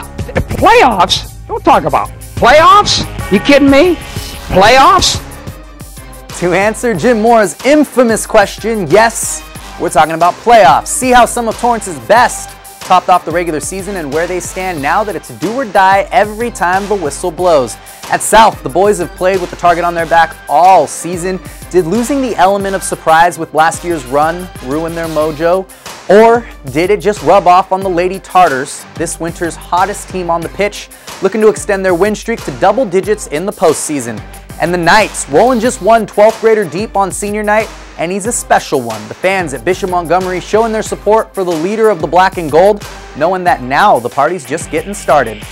Playoffs? Don't talk about playoffs. You kidding me? Playoffs? To answer Jim Moore's infamous question, yes, we're talking about playoffs. See how some of Torrance's best topped off the regular season and where they stand now that it's do or die every time the whistle blows. At South, the boys have played with the target on their back all season. Did losing the element of surprise with last year's run ruin their mojo? Or did it just rub off on the Lady Tartars, this winter's hottest team on the pitch, looking to extend their win streak to double digits in the postseason? And the Knights, rolling just one 12th grader deep on senior night, and he's a special one. The fans at Bishop Montgomery showing their support for the leader of the black and gold, knowing that now the party's just getting started.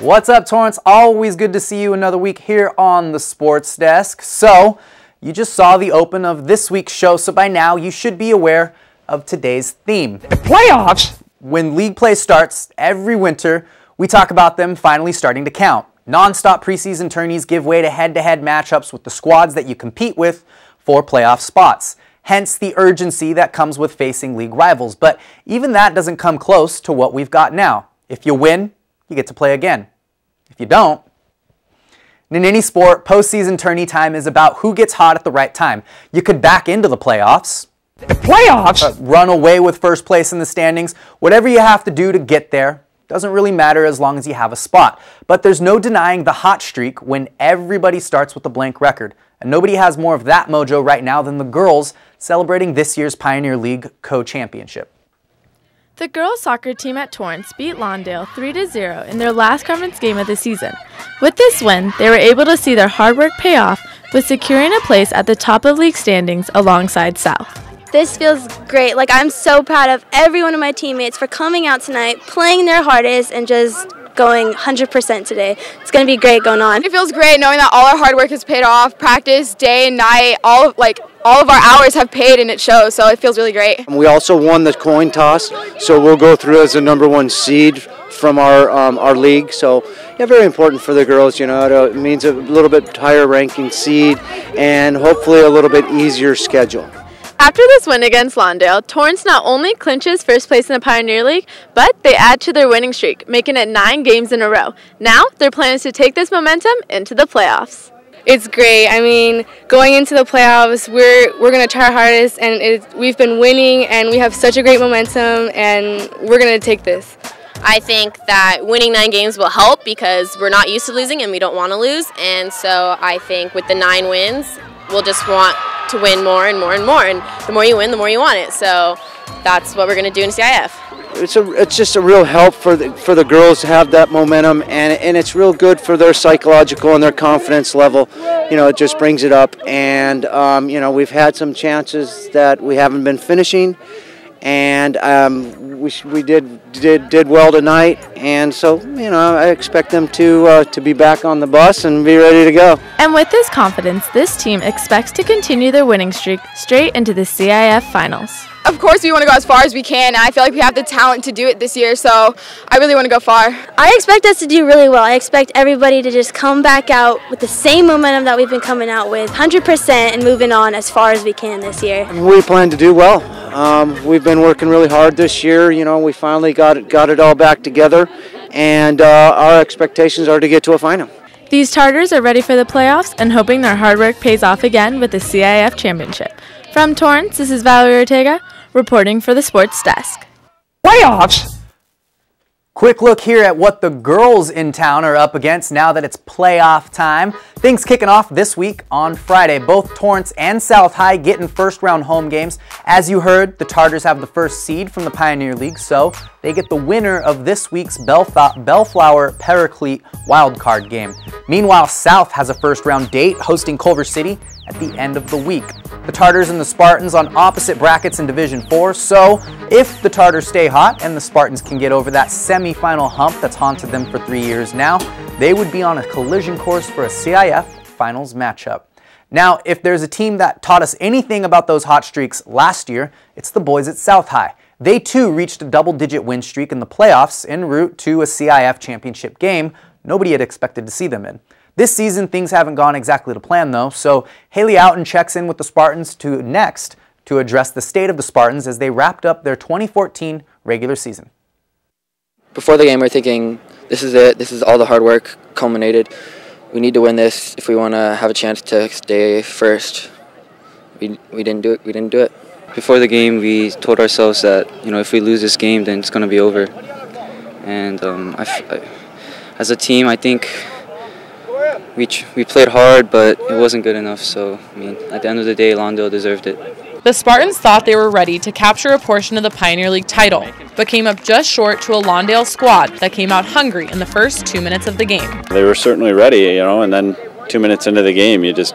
What's up, Torrance? Always good to see you another week here on the Sports Desk. So, you just saw the open of this week's show, so by now you should be aware of today's theme. Playoffs? When league play starts every winter, we talk about them finally starting to count. Non-stop preseason tourneys give way to head-to-head matchups with the squads that you compete with for playoff spots. Hence the urgency that comes with facing league rivals. But even that doesn't come close to what we've got now. If you win, you get to play again. If you don't, in any sport, postseason tourney time is about who gets hot at the right time. You could back into the playoffs. Run away with first place in the standings. Whatever you have to do to get there doesn't really matter as long as you have a spot. But there's no denying the hot streak when everybody starts with a blank record. And nobody has more of that mojo right now than the girls celebrating this year's Pioneer League co-championship. The girls' soccer team at Torrance beat Lawndale 3-0 in their last conference game of the season. With this win, they were able to see their hard work pay off with securing a place at the top of league standings alongside South. This feels great. I'm so proud of every one of my teammates for coming out tonight, playing their hardest, and just going 100% today. It's going to be great going on. It feels great knowing that all our hard work has paid off. Practice, day and night, all of our hours have paid and it shows, so it feels really great. We also won the coin toss, so we'll go through as the #1 seed from our league. So yeah, very important for the girls. You know, it means a little bit higher ranking seed and hopefully a little bit easier schedule. After this win against Lawndale, Torrance not only clinches first place in the Pioneer League, but they add to their winning streak, making it 9 games in a row. Now, their plan is to take this momentum into the playoffs. It's great. I mean, going into the playoffs, we're going to try our hardest, and we've been winning, and we have such a great momentum, and we're going to take this. I think that winning 9 games will help because we're not used to losing and we don't want to lose. And so I think with the 9 wins, we'll just want to win more and more and more. And the more you win, the more you want it. So that's what we're going to do in CIF. It's just a real help for the girls to have that momentum, and it's real good for their psychological and their confidence level. You know, it just brings it up. And you know, we've had some chances that we haven't been finishing, and we did well tonight. And so, you know, I expect them to be back on the bus and be ready to go. And with this confidence, this team expects to continue their winning streak straight into the CIF finals. Of course, we want to go as far as we can, and I feel like we have the talent to do it this year, so I really want to go far. I expect us to do really well. I expect everybody to just come back out with the same momentum that we've been coming out with, 100%, and moving on as far as we can this year. We plan to do well. We've been working really hard this year. You know, we finally got it all back together, and our expectations are to get to a final. These Tartars are ready for the playoffs and hoping their hard work pays off again with the CIF championship. From Torrance, this is Valerie Ortega, reporting for the Sports Desk. Playoffs? Quick look here at what the girls in town are up against now that it's playoff time. Things kicking off this week on Friday. Both Torrance and South High getting first-round home games. As you heard, the Tartars have the first seed from the Pioneer League, so they get the winner of this week's Bellflower Paraclete wildcard game. Meanwhile, South has a first-round date hosting Culver City at the end of the week. The Tartars and the Spartans on opposite brackets in Division 4, so if the Tartars stay hot and the Spartans can get over that semi-final hump that's haunted them for 3 years now, they would be on a collision course for a CIF Finals matchup. Now, if there's a team that taught us anything about those hot streaks last year, it's the boys at South High. They too reached a double-digit win streak in the playoffs en route to a CIF championship game nobody had expected to see them in. This season, things haven't gone exactly to plan though, so Haley Outen checks in with the Spartans next to address the state of the Spartans as they wrapped up their 2014 regular season. Before the game, we're thinking, this is it. This is all the hard work culminated. We need to win this if we want to have a chance to stay first. We didn't do it. We didn't do it. Before the game, we told ourselves that, if we lose this game, then it's going to be over. And as a team, I think we played hard, but it wasn't good enough. So, at the end of the day, Lawndale deserved it. The Spartans thought they were ready to capture a portion of the Pioneer League title, but came up just short to a Lawndale squad that came out hungry in the first 2 minutes of the game. They were certainly ready, and then 2 minutes into the game, you just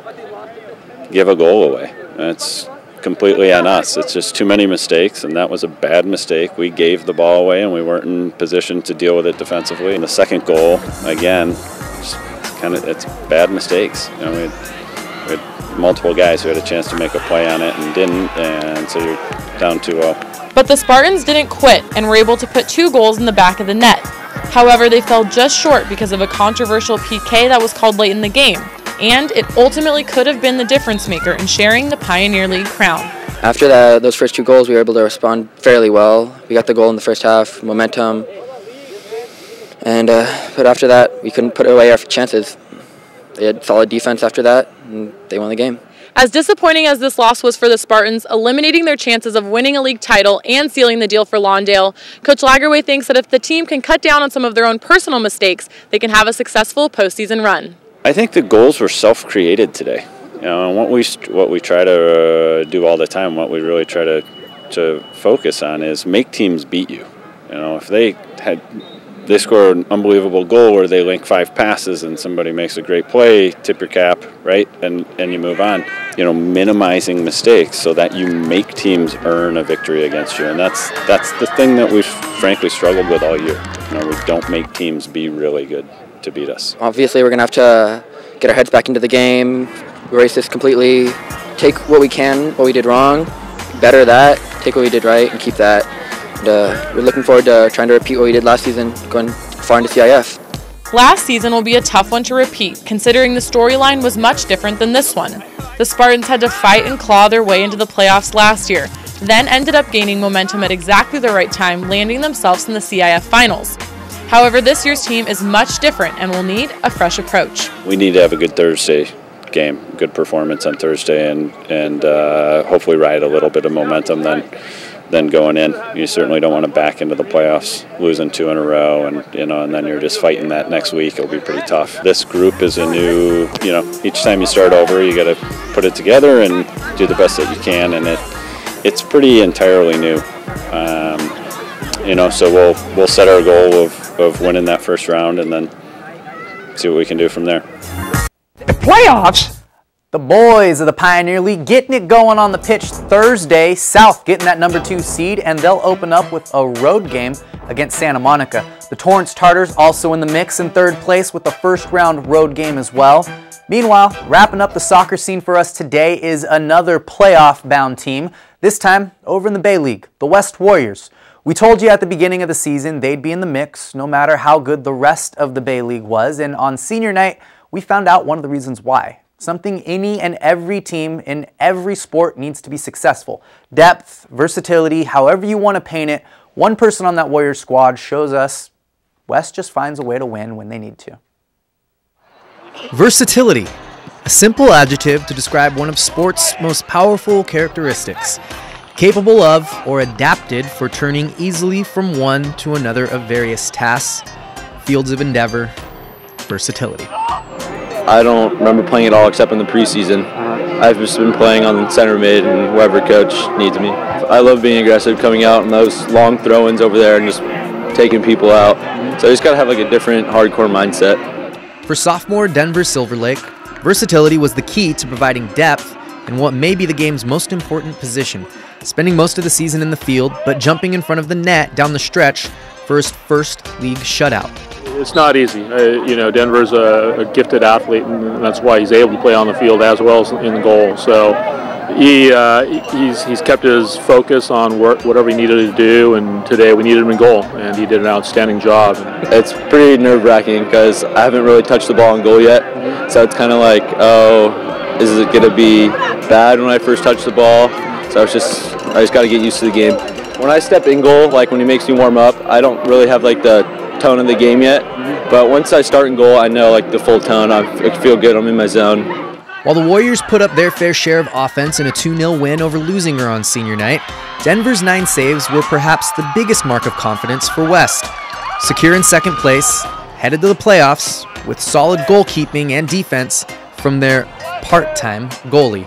give a goal away. It's completely on us. It's just too many mistakes, and that was a bad mistake. We gave the ball away, and we weren't in position to deal with it defensively. And the second goal, again, it's bad mistakes. We had multiple guys who had a chance to make a play on it and didn't, and so you're down 2-0. But the Spartans didn't quit and were able to put 2 goals in the back of the net. However, they fell just short because of a controversial PK that was called late in the game, and it ultimately could have been the difference maker in sharing the Pioneer League crown. After those first 2 goals, we were able to respond fairly well. We got the goal in the first half, momentum, and but after that, we couldn't put away our chances. They had solid defense after that, and they won the game. As disappointing as this loss was for the Spartans, eliminating their chances of winning a league title and sealing the deal for Lawndale, Coach Lagerwey thinks that if the team can cut down on some of their own personal mistakes, they can have a successful postseason run. I think the goals were self-created today. And what we try to do all the time, what we really try to focus on is make teams beat you. If they score an unbelievable goal where they link 5 passes and somebody makes a great play, tip your cap, right, and you move on. Minimizing mistakes so that you make teams earn a victory against you, and that's the thing that we've frankly struggled with all year. We don't make teams be really good to beat us. Obviously, we're going to have to get our heads back into the game, erase this completely, take what we can, what we did wrong, better that, take what we did right, and keep that. And, we're looking forward to trying to repeat what we did last season, going far into CIF. Last season will be a tough one to repeat, considering the storyline was much different than this one. The Spartans had to fight and claw their way into the playoffs last year, then ended up gaining momentum at exactly the right time, landing themselves in the CIF finals. However, this year's team is much different and will need a fresh approach. We need to have a good Thursday game, good performance on Thursday, and hopefully ride a little bit of momentum then going in. You certainly don't want to back into the playoffs losing 2 in a row, and then you're just fighting that next week. It'll be pretty tough. This group is a new, each time you start over, you got to put it together and do the best that you can, and it's pretty entirely new. So we'll set our goal of winning that first round and then see what we can do from there. The playoffs? The boys of the Pioneer League getting it going on the pitch Thursday. South getting that number 2 seed, and they'll open up with a road game against Santa Monica. The Torrance Tartars also in the mix in 3rd place with the first round road game as well. Meanwhile, wrapping up the soccer scene for us today is another playoff-bound team, this time over in the Bay League, the West Warriors. We told you at the beginning of the season they'd be in the mix no matter how good the rest of the Bay League was, and on senior night, we found out one of the reasons why. Something any and every team in every sport needs to be successful. Depth, versatility, however you want to paint it, one person on that Warriors squad shows us West just finds a way to win when they need to. Versatility, a simple adjective to describe one of sport's most powerful characteristics. Capable of or adapted for turning easily from one to another of various tasks, fields of endeavor, versatility. I don't remember playing at all except in the preseason. I've just been playing on center mid and whoever coach needs me. I love being aggressive, coming out and those long throw-ins over there and just taking people out. So I just got to have like a different hardcore mindset. For sophomore Denver Silver Lake, versatility was the key to providing depth in what may be the game's most important position, spending most of the season in the field, but jumping in front of the net down the stretch for his first league shutout. It's not easy. You know, Denver's a gifted athlete, and that's why he's able to play on the field as well as in the goal. So he's kept his focus on whatever he needed to do, and today we needed him in goal, and he did an outstanding job. It's pretty nerve-wracking because I haven't really touched the ball in goal yet, so it's kind of like, oh, is it going to be bad when I first touch the ball? So I just got to get used to the game. When I step in goal, like when he makes me warm up, I don't really have like the tone of the game yet, but once I start in goal, I know like the full tone. I feel good. I'm in my zone. While the Warriors put up their fair share of offense in a 2-0 win over Losinger on senior night, Denver's 9 saves were perhaps the biggest mark of confidence for West. Secure in second place, headed to the playoffs with solid goalkeeping and defense from their part-time goalie.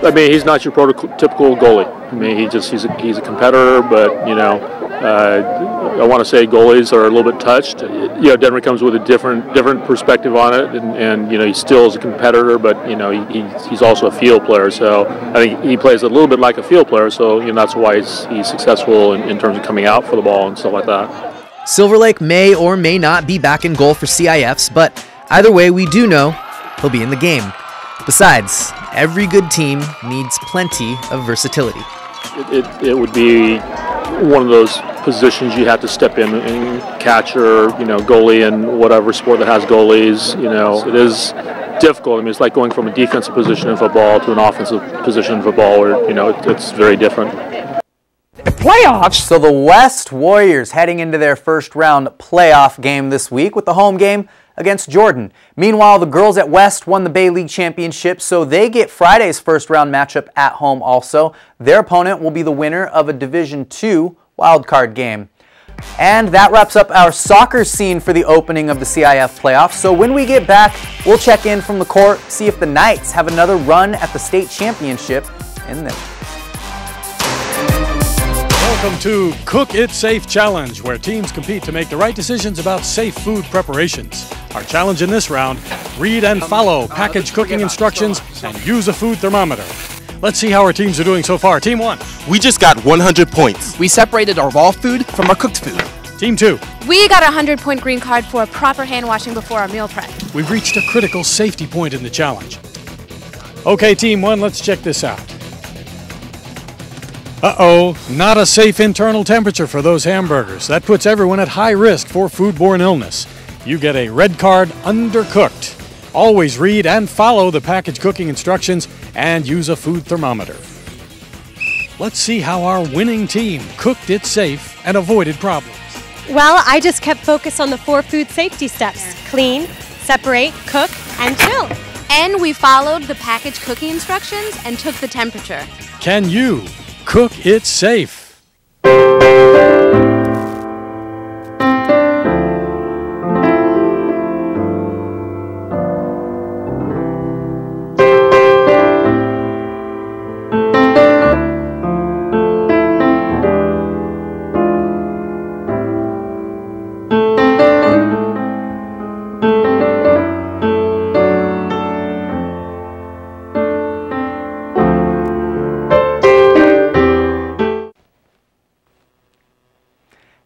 I mean, he's not your prototypical goalie. I mean, he's a competitor, but you know, I want to say goalies are a little bit touched. You know, Denver comes with a different perspective on it, and you know, he still is a competitor, but you know, he's also a field player. So I think he plays a little bit like a field player. So you know, that's why he's successful in terms of coming out for the ball and stuff like that. Silver Lake may or may not be back in goal for CIFs, but either way, we do know he'll be in the game. Besides, every good team needs plenty of versatility. It would be one of those positions you have to step in, catcher, you know, goalie in whatever sport that has goalies. You know, it is difficult. I mean, it's like going from a defensive position in football to an offensive position in football, where you know it's very different. Playoffs. So the West Warriors heading into their first round playoff game this week with the home game against Jordan. Meanwhile, the girls at West won the Bay League Championship, so they get Friday's first round matchup at home also. Their opponent will be the winner of a Division II wildcard game. And that wraps up our soccer scene for the opening of the CIF playoffs. So when we get back, we'll check in from the court, see if the Knights have another run at the state championship in them. Welcome to Cook It Safe Challenge, where teams compete to make the right decisions about safe food preparations. Our challenge in this round, read and follow packaged cooking instructions and use a food thermometer. Let's see how our teams are doing so far. Team 1. We just got 100 points. We separated our raw food from our cooked food. Team 2. We got a 100-point green card for proper hand washing before our meal prep. We've reached a critical safety point in the challenge. Okay, Team 1, let's check this out. Uh-oh, not a safe internal temperature for those hamburgers. That puts everyone at high risk for foodborne illness. You get a red card, undercooked. Always read and follow the packaged cooking instructions and use a food thermometer. Let's see how our winning team cooked it safe and avoided problems. Well, I just kept focused on the 4 food safety steps: clean, separate, cook, and chill. And we followed the packaged cooking instructions and took the temperature. Can you cook it safe?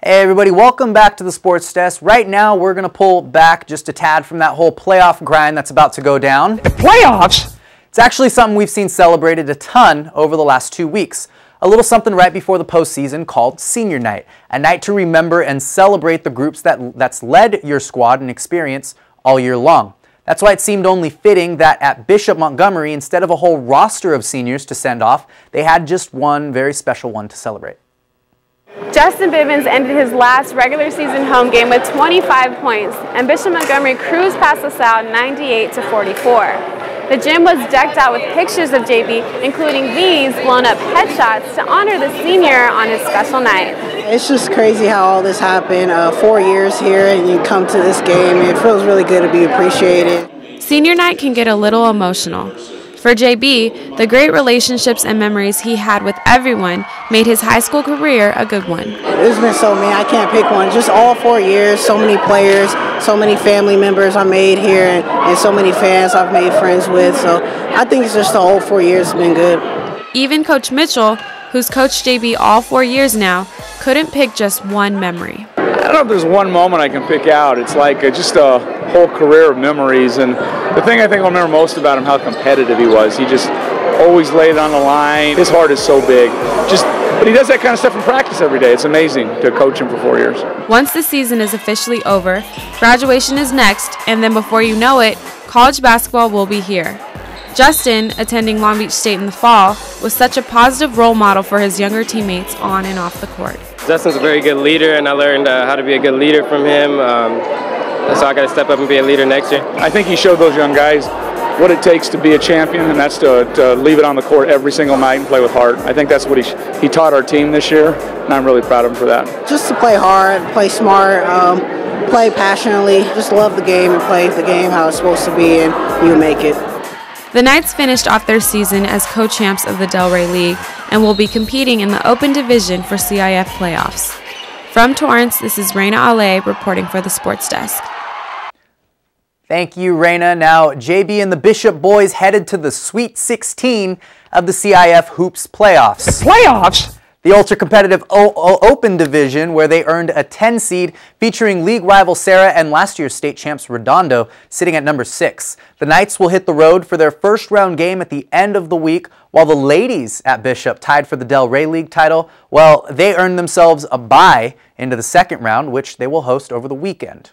Hey everybody, welcome back to the Sports Desk. Right now we're going to pull back just a tad from that whole playoff grind that's about to go down. The playoffs? It's actually something we've seen celebrated a ton over the last 2 weeks. A little something right before the postseason called Senior Night, a night to remember and celebrate the groups that's led your squad and experience all year long. That's why it seemed only fitting that at Bishop Montgomery, instead of a whole roster of seniors to send off, they had just one very special one to celebrate. Justin Bivens ended his last regular season home game with 25 points, and Bishop Montgomery cruised past LaSalle 98-44. The gym was decked out with pictures of JB, including these blown-up headshots to honor the senior on his special night. It's just crazy how all this happened. 4 years here, and you come to this game. It feels really good to be appreciated. Senior night can get a little emotional. For JB, the great relationships and memories he had with everyone made his high school career a good one. There's been so many, I can't pick one. Just all 4 years, so many players, so many family members I made here, and so many fans I've made friends with. So I think it's just the whole 4 years has been good. Even Coach Mitchell, who's coached JB all 4 years now, couldn't pick just one memory. don't know if there's one moment I can pick out. It's like just a whole career of memories. And the thing I think I'll remember most about him, how competitive he was. He just always laid it on the line. His heart is so big. But he does that kind of stuff in practice every day. It's amazing to coach him for 4 years. Once the season is officially over, graduation is next, and then before you know it, college basketball will be here. Justin, attending Long Beach State in the fall, was such a positive role model for his younger teammates on and off the court. Justin's a very good leader, and I learned how to be a good leader from him. So I got to step up and be a leader next year. I think he showed those young guys what it takes to be a champion, and that's to leave it on the court every single night and play with heart. I think that's what he taught our team this year, and I'm really proud of him for that. Just to play hard, play smart, play passionately, just love the game and play the game how it's supposed to be, and you make it. The Knights finished off their season as co-champs of the Delray League and will be competing in the Open Division for CIF playoffs. From Torrance, this is Raina Ale reporting for the Sports Desk. Thank you, Raina. Now, JB and the Bishop boys headed to the Sweet 16 of the CIF Hoops playoffs. Playoffs? The ultra-competitive Open Division, where they earned a 10 seed, featuring league rival Sarah and last year's state champs Redondo, sitting at number 6. The Knights will hit the road for their first round game at the end of the week, while the ladies at Bishop, tied for the Delray League title, well, they earned themselves a bye into the second round, which they will host over the weekend.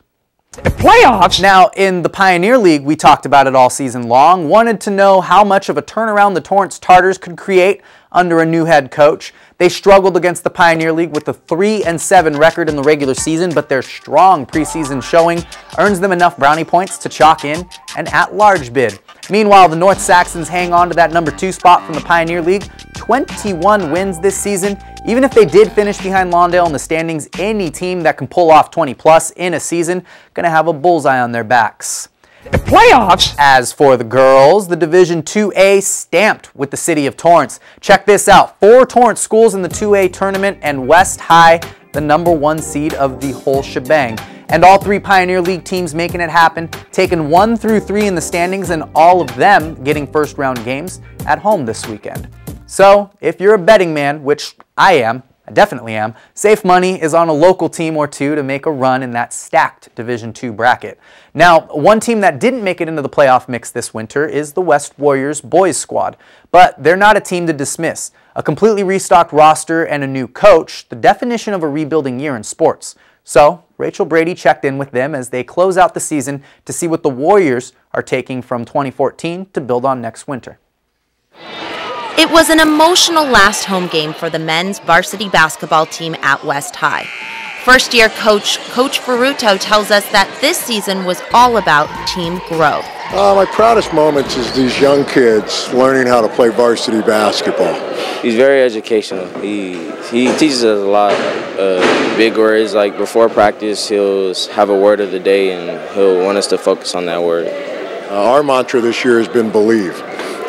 Playoffs? Now, in the Pioneer League, we talked about it all season long, wanted to know how much of a turnaround the Torrance Tartars could create under a new head coach. They struggled against the Pioneer League with a 3-7 record in the regular season, but their strong preseason showing earns them enough brownie points to chalk in an at-large bid. Meanwhile, the North Saxons hang on to that number 2 spot from the Pioneer League, 21 wins this season. Even if they did finish behind Lawndale in the standings, any team that can pull off 20+ in a season going to have a bullseye on their backs. Playoffs? As for the girls, the Division 2A stamped with the city of Torrance. Check this out. 4 Torrance schools in the 2A tournament and West High, the number 1 seed of the whole shebang. And all 3 Pioneer League teams making it happen, taking 1 through 3 in the standings, and all of them getting first round games at home this weekend. So, if you're a betting man, which I definitely am, safe money is on a local team or two to make a run in that stacked Division II bracket. Now, one team that didn't make it into the playoff mix this winter is the West Warriors boys squad, but they're not a team to dismiss. A completely restocked roster and a new coach, the definition of a rebuilding year in sports. So, Rachel Brady checked in with them as they close out the season to see what the Warriors are taking from 2014 to build on next winter. It was an emotional last home game for the men's varsity basketball team at West High. First-year Coach Ferruto tells us that this season was all about team growth. My proudest moments is these young kids learning how to play varsity basketball. He's very educational. He teaches us a lot of big words. Like before practice, he'll have a word of the day and he'll want us to focus on that word. Our mantra this year has been believe.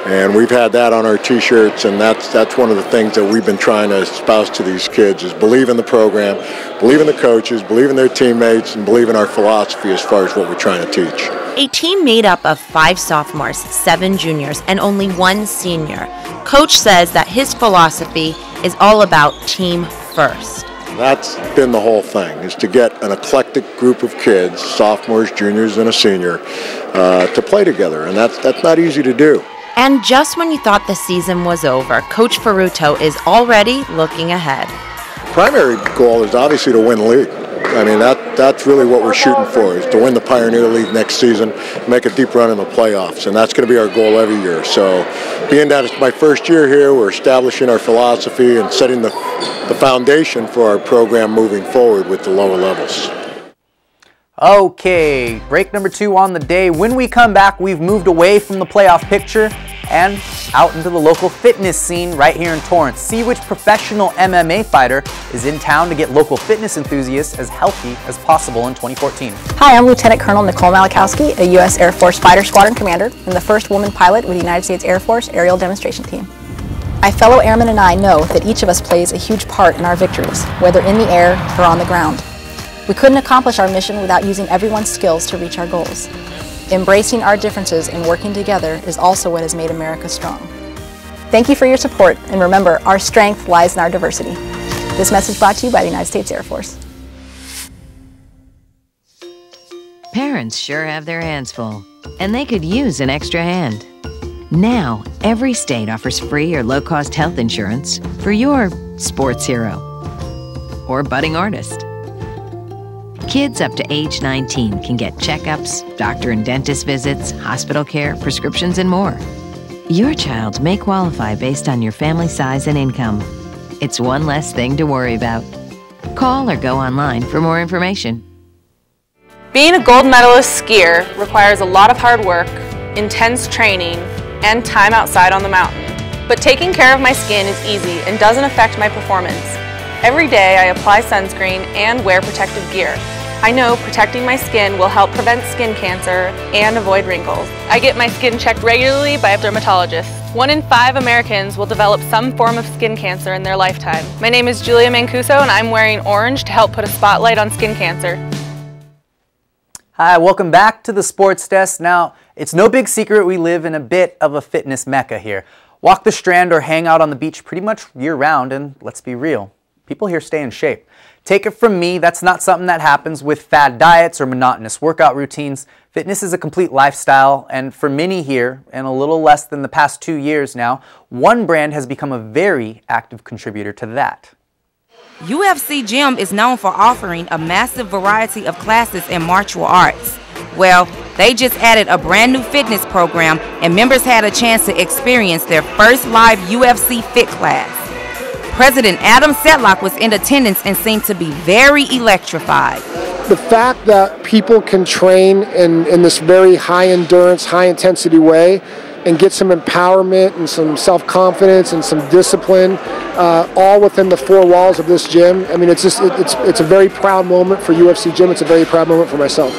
And we've had that on our T-shirts, and that's one of the things that we've been trying to espouse to these kids is believe in the program, believe in the coaches, believe in their teammates, and believe in our philosophy as far as what we're trying to teach. A team made up of 5 sophomores, 7 juniors, and only 1 senior. Coach says that his philosophy is all about team first. That's been the whole thing, is to get an eclectic group of kids, sophomores, juniors, and a senior, to play together, and that's not easy to do. And just when you thought the season was over, Coach Ferruto is already looking ahead. Primary goal is obviously to win the league. I mean, that's really what we're shooting for, is to win the Pioneer League next season, make a deep run in the playoffs, and that's going to be our goal every year. So being that it's my first year here, we're establishing our philosophy and setting the foundation for our program moving forward with the lower levels. Okay, break number 2 on the day. When we come back, we've moved away from the playoff picture and out into the local fitness scene right here in Torrance. See which professional MMA fighter is in town to get local fitness enthusiasts as healthy as possible in 2014. Hi, I'm Lieutenant Colonel Nicole Malakowski, a U.S. Air Force Fighter Squadron Commander and the first woman pilot with the United States Air Force Aerial Demonstration Team. My fellow airmen and I know that each of us plays a huge part in our victories, whether in the air or on the ground. We couldn't accomplish our mission without using everyone's skills to reach our goals. Embracing our differences and working together is also what has made America strong. Thank you for your support, and remember, our strength lies in our diversity. This message brought to you by the United States Air Force. Parents sure have their hands full, and they could use an extra hand. Now, every state offers free or low-cost health insurance for your sports hero or budding artist. Kids up to age 19 can get checkups, doctor and dentist visits, hospital care, prescriptions, and more. Your child may qualify based on your family size and income. It's one less thing to worry about. Call or go online for more information. Being a gold medalist skier requires a lot of hard work, intense training, and time outside on the mountain. But taking care of my skin is easy and doesn't affect my performance. Every day I apply sunscreen and wear protective gear. I know protecting my skin will help prevent skin cancer and avoid wrinkles. I get my skin checked regularly by a dermatologist. 1 in 5 Americans will develop some form of skin cancer in their lifetime. My name is Julia Mancuso and I'm wearing orange to help put a spotlight on skin cancer. Hi, welcome back to the Sports Desk. Now, it's no big secret we live in a bit of a fitness mecca here. Walk the Strand or hang out on the beach pretty much year-round, and let's be real, people here stay in shape. Take it from me, that's not something that happens with fad diets or monotonous workout routines. Fitness is a complete lifestyle, and for many here, in a little less than the past 2 years now, one brand has become a very active contributor to that. UFC Gym is known for offering a massive variety of classes in martial arts. Well, they just added a brand new fitness program, and members had a chance to experience their first live UFC Fit class. President Adam Setlock was in attendance and seemed to be very electrified. The fact that people can train in this very high endurance, high intensity way and get some empowerment and some self-confidence and some discipline, all within the 4 walls of this gym. I mean, it's a very proud moment for UFC Gym. It's a very proud moment for myself.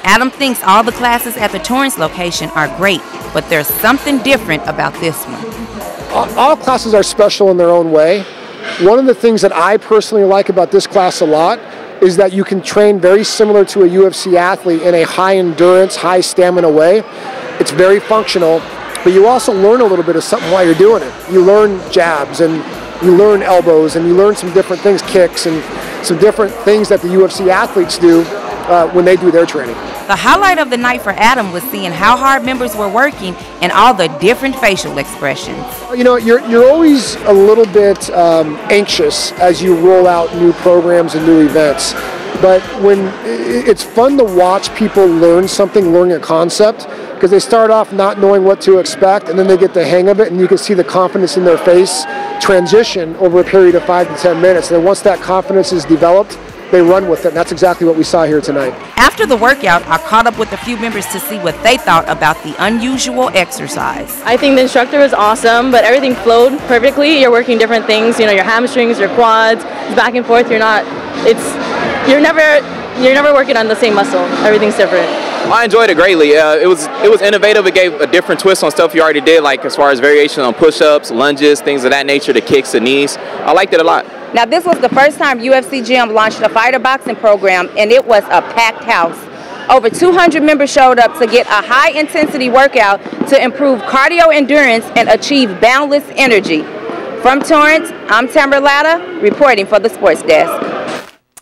Adam thinks all the classes at the Torrance location are great, but there's something different about this one. All classes are special in their own way. One of the things that I personally like about this class a lot is that you can train very similar to a UFC athlete in a high endurance, high stamina way. It's very functional, but you also learn a little bit of something while you're doing it. You learn jabs and you learn elbows and you learn some different things, kicks and some different things that the UFC athletes do when they do their training. The highlight of the night for Adam was seeing how hard members were working and all the different facial expressions. You know, you're always a little bit anxious as you roll out new programs and new events. But when it's fun to watch people learn something, learn a concept, because they start off not knowing what to expect, and then they get the hang of it, and you can see the confidence in their face transition over a period of 5 to 10 minutes. And then once that confidence is developed, they run with it, and that's exactly what we saw here tonight. After the workout, I caught up with a few members to see what they thought about the unusual exercise. I think the instructor was awesome, but everything flowed perfectly. You're working different things, you know, your hamstrings, your quads, it's back and forth. You're never working on the same muscle. Everything's different. I enjoyed it greatly. It was innovative. It gave a different twist on stuff you already did, like as far as variation on push-ups, lunges, things of that nature, the kicks, the knees. I liked it a lot. Now, this was the first time UFC Gym launched a fighter boxing program, and it was a packed house. Over 200 members showed up to get a high-intensity workout to improve cardio endurance and achieve boundless energy. From Torrance, I'm Tamara Latta, reporting for the Sports Desk.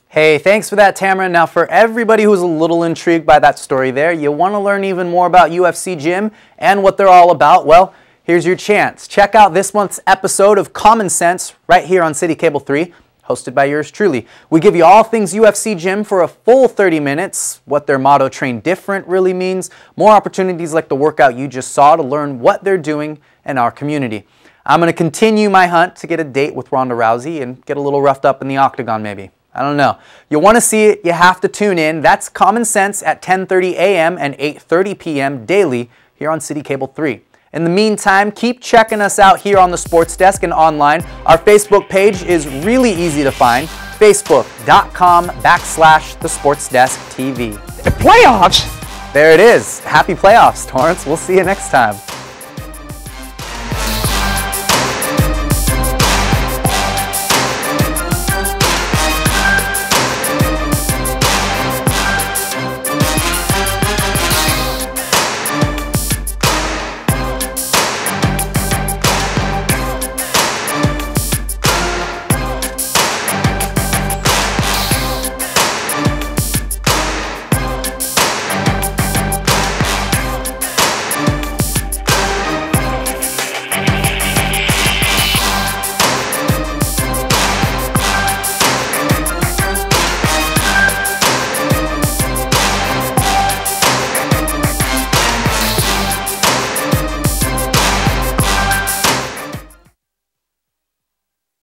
Hey, thanks for that, Tamara. Now, for everybody who's a little intrigued by that story there, you want to learn even more about UFC Gym and what they're all about? Well, here's your chance. Check out this month's episode of Common Sense right here on CitiCABLE 3, hosted by yours truly. We give you all things UFC Gym for a full 30 minutes, what their motto, Train Different, really means, more opportunities like the workout you just saw to learn what they're doing in our community. I'm going to continue my hunt to get a date with Ronda Rousey and get a little roughed up in the octagon maybe. I don't know. You want to see it, you have to tune in. That's Common Sense at 10:30 a.m. and 8:30 p.m. daily here on CitiCABLE 3. In the meantime, keep checking us out here on the Sports Desk and online. Our Facebook page is really easy to find, facebook.com/thesportsdesktv. The playoffs? There it is. Happy playoffs, Torrance. We'll see you next time.